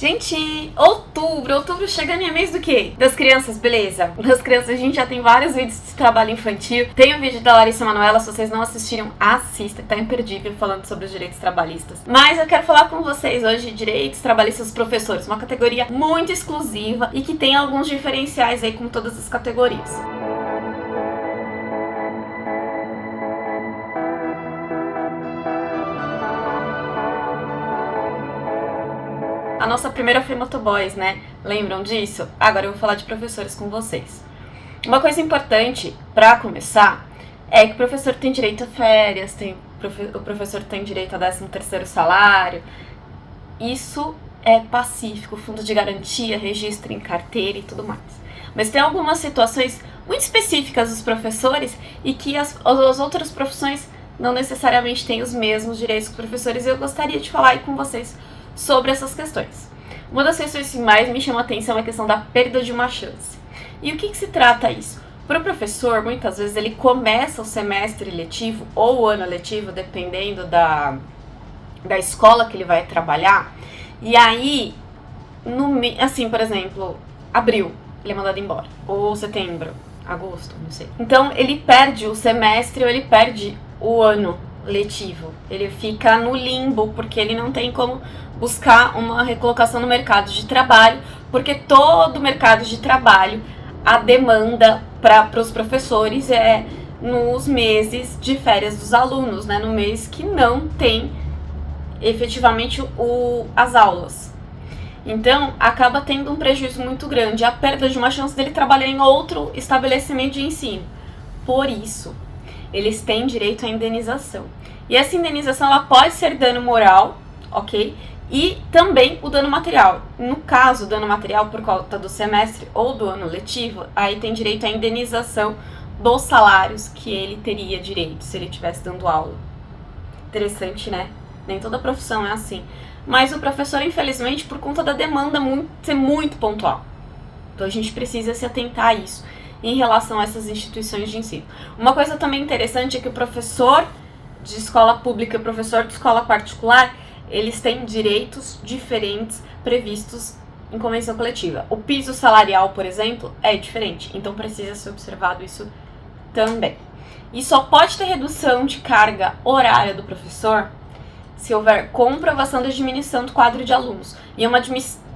Gente, outubro chegando em mês do quê? Das crianças, beleza? Das crianças a gente já tem vários vídeos de trabalho infantil. Tem o vídeo da Larissa Manoela, se vocês não assistiram, assista, tá imperdível falando sobre os direitos trabalhistas. Mas eu quero falar com vocês hoje de direitos trabalhistas dos professores, uma categoria muito exclusiva e que tem alguns diferenciais aí com todas as categorias. A nossa primeira foi motoboys, né? Lembram disso? Agora eu vou falar de professores com vocês. Uma coisa importante para começar é que o professor tem direito a férias, o professor tem direito a 13º salário. Isso é pacífico, fundo de garantia, registro em carteira e tudo mais. Mas tem algumas situações muito específicas dos professores e que as outras profissões não necessariamente têm os mesmos direitos que os professores, e eu gostaria de falar aí com vocês sobre essas questões. Uma das questões que mais me chama a atenção é a questão da perda de uma chance. E o que se trata isso? Para o professor, muitas vezes ele começa o semestre letivo ou o ano letivo, dependendo da escola que ele vai trabalhar, e aí, assim, por exemplo, abril, ele é mandado embora, ou setembro, agosto, não sei. Então, ele perde o semestre ou ele perde o ano letivo. Ele fica no limbo, porque ele não tem como buscar uma recolocação no mercado de trabalho, porque todo o mercado de trabalho, a demanda para os professores é nos meses de férias dos alunos, né? No mês que não tem efetivamente as aulas. Então, acaba tendo um prejuízo muito grande, a perda de uma chance dele trabalhar em outro estabelecimento de ensino. Por isso, eles têm direito à indenização. E essa indenização ela pode ser dano moral, ok? E também o dano material. No caso, o dano material por conta do semestre ou do ano letivo, aí tem direito à indenização dos salários que ele teria direito se ele estivesse dando aula. Interessante, né? Nem toda profissão é assim. Mas o professor, infelizmente, por conta da demanda ser muito pontual. Então a gente precisa se atentar a isso em relação a essas instituições de ensino. Uma coisa também interessante é que o professor de escola pública e o professor de escola particular, eles têm direitos diferentes previstos em convenção coletiva. O piso salarial, por exemplo, é diferente, então precisa ser observado isso também. E só pode ter redução de carga horária do professor se houver comprovação da diminuição do quadro de alunos. E é uma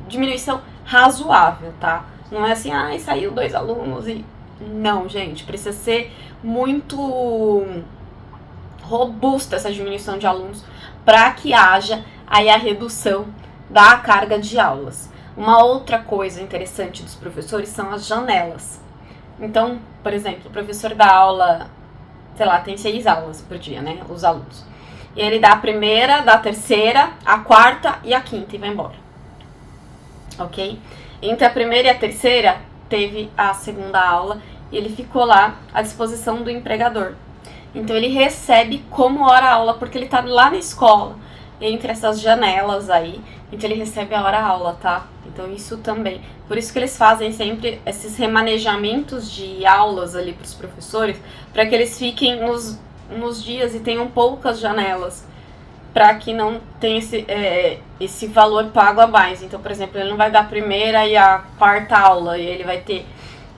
diminuição razoável, tá? Não é assim, saiu 2 alunos e... Não, gente, precisa ser muito robusta essa diminuição de alunos para que haja aí a redução da carga de aulas. Uma outra coisa interessante dos professores são as janelas. Então, por exemplo, o professor dá aula, sei lá, tem 6 aulas por dia, né, os alunos. E ele dá a primeira, dá a terceira, a quarta e a quinta e vai embora. Ok? Entre a primeira e a terceira, teve a segunda aula e ele ficou lá à disposição do empregador. Então ele recebe como hora-aula, porque ele tá lá na escola, entre essas janelas aí, então ele recebe a hora-aula, tá? Então isso também. Por isso que eles fazem sempre esses remanejamentos de aulas ali para os professores, para que eles fiquem nos dias e tenham poucas janelas, para que não tenha esse valor pago a mais. Então, por exemplo, ele não vai dar a primeira e a quarta aula, e ele vai ter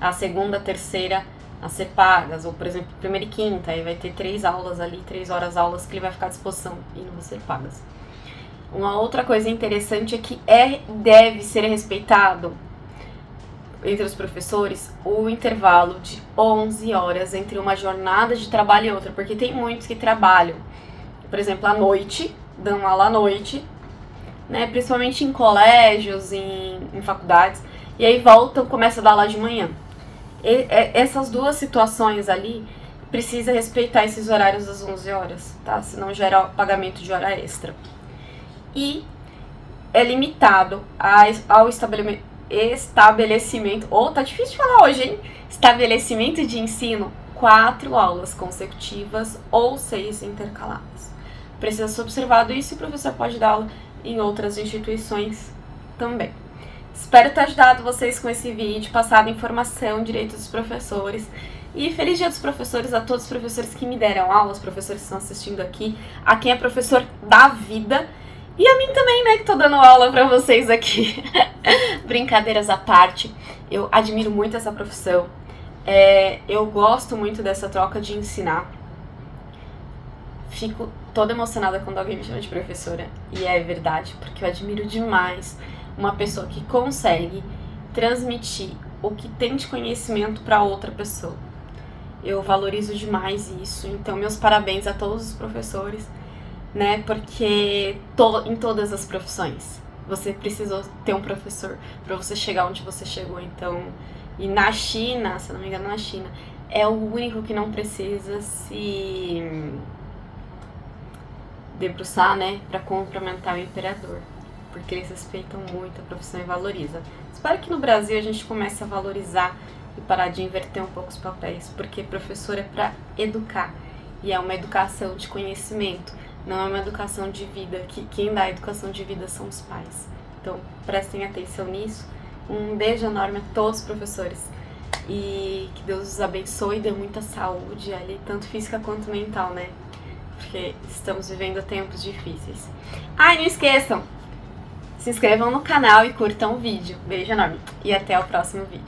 a segunda, a terceira a ser pagas, ou, por exemplo, primeira e quinta, aí vai ter 3 aulas ali, 3 horas aulas que ele vai ficar à disposição e não vão ser pagas. Uma outra coisa interessante é que deve ser respeitado entre os professores o intervalo de 11 horas entre uma jornada de trabalho e outra, porque tem muitos que trabalham, por exemplo, à noite, dão aula à noite, né, principalmente em colégios, em faculdades, e aí voltam, começam a dar aula de manhã. Essas duas situações ali, precisa respeitar esses horários das 11 horas, tá? Senão gera pagamento de hora extra. E é limitado ao estabelecimento, tá difícil de falar hoje, hein? Estabelecimento de ensino, 4 aulas consecutivas ou 6 intercaladas. Precisa ser observado isso e o professor pode dar aula em outras instituições também. Espero ter ajudado vocês com esse vídeo, passado informação, direitos dos professores. E feliz dia dos professores a todos os professores que me deram aula, os professores que estão assistindo aqui, a quem é professor da vida E a mim também, né, que tô dando aula pra vocês aqui. Brincadeiras à parte, eu admiro muito essa profissão. Eu gosto muito dessa troca de ensinar. Fico toda emocionada quando alguém me chama de professora. E é verdade, porque eu admiro demais uma pessoa que consegue transmitir o que tem de conhecimento para outra pessoa. Eu valorizo demais isso, então meus parabéns a todos os professores, né? Porque em todas as profissões você precisou ter um professor para você chegar onde você chegou. Então, e na China, se eu não me engano, na China, é o único que não precisa se debruçar, né, para cumprimentar o imperador, porque eles respeitam muito a profissão e valorizam. Espero que no Brasil a gente comece a valorizar e parar de inverter um pouco os papéis, porque professor é para educar, e é uma educação de conhecimento, não é uma educação de vida, que quem dá a educação de vida são os pais. Então, prestem atenção nisso. Um beijo enorme a todos os professores, e que Deus os abençoe e dê muita saúde ali, tanto física quanto mental, né? Porque estamos vivendo tempos difíceis. Ai, não esqueçam! Se inscrevam no canal e curtam o vídeo. Beijo enorme e até o próximo vídeo.